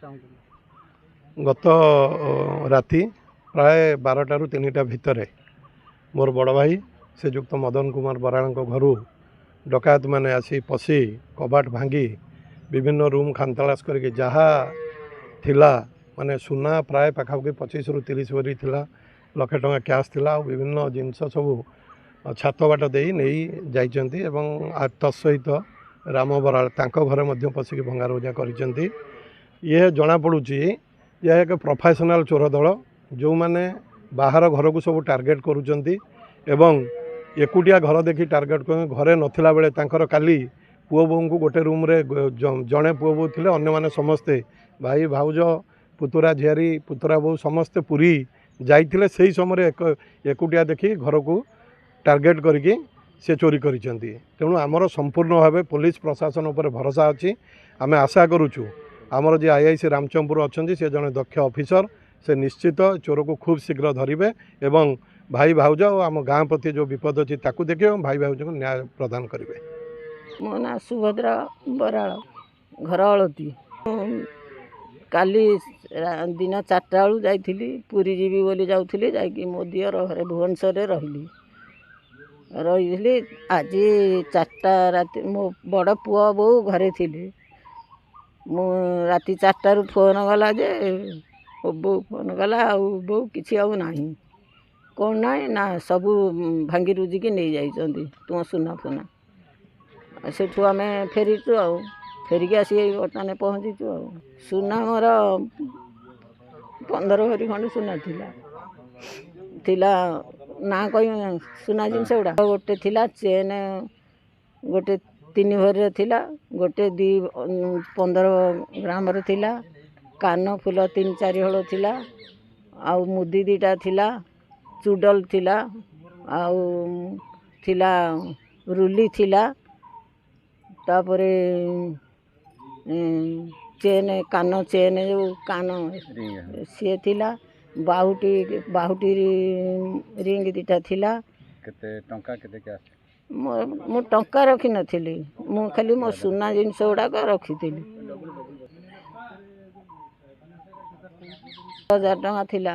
गत राति प्राय 12 ରୁ 3ଟା भितर मोर बड़ भाई श्रीजुक्त मदन कुमार बराड़ घर डकायत मैंने आसी पशि कबाट भांगी विभिन्न रूम खानतलास करके जहाँ थिला माने सुना प्राय पाखापाखि 25 ରୁ 30 भरी थिला लक्षे टंका कैश थिला विभिन्न जिनस सब छात बाट दे नहीं जाइछंती एवं तत्सहित राम बराड़ तांको घरे मध्य पशिक भंगारुजा करिसेंती। ये जना पड़ुची यह एक प्रोफेशनल चोर दल जो माने बाहर घर को सब टार्गेट करुचंती एवं एकुटिया घर देखी टार्गेट कर घरे नथिला बेले तांकर काली पुओ बोऊ को गोटे रूम रे जड़े पुओ बोऊ थिले अन्य माने समस्ते भाई भाउज पुतुरा झियारी पुतुरा बोऊ समस्ते पुरी जाइथिले सेही समय एकुटिया देखी घर को टार्गेट करके से चोरी करिसेंती। तेणु आमर संपूर्ण भाव पुलिस प्रशासन उपर भरोसा अच्छी आम आशा करुचु आमर जे आईआईसी रामचंद्रपुर अच्छा से जड़े दक्ष ऑफिसर से निश्चित चोर को खूब शीघ्र धरिबे एवं भाई भाउज और आम गाँ प्रति जो विपद अच्छी ताकू देखिए और भाई भाउज को न्याय प्रदान करेंगे। मो ना सुभद्रा बराड़ घर अलती काली दिन 4टा बेलू जाइली पुरी जीवी बोली जाऊली जाकि मो दियर घरे भुवनेश्वर रही आज 4टा राति मो बड़ पुआ बो घरे थिले मु राति 4टा रू फोन गला जे बो फोन गला बो किसी आउ नाही कौन ना ना सबू भांगी रुजिकी नहीं जाइछंती तुम सुना फुना सेठू आम फेरीचु आ फेरिकी आसी बर्तमान पहुँचीचु आ सुना मोर 15 भरी खंड सुना थिला ना कह सुना जिनस गुड़ा गोटे थिला चेन गोटे 3 भरी थिला गोटे 15 ग्राम रे थिला कान फुल 3-4 हल थिला आउ मुदी 2टा थिला चुडल थिला आउ थिला रुली थिला तापरे चेन कान चेन जो कान सी थिला बाहुटी रिंग 2टा थिला केते टंका केते क्या मो टंका रखी नथिली मु खाली मो सुना जिनस गुड़ाक रखी 1000 टंका थिला।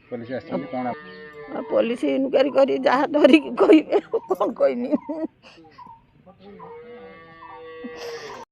पुलिस आसी कोन पुलिस इनक्वारी करी जहाँ धरिकी कहिबे कौन कहनी।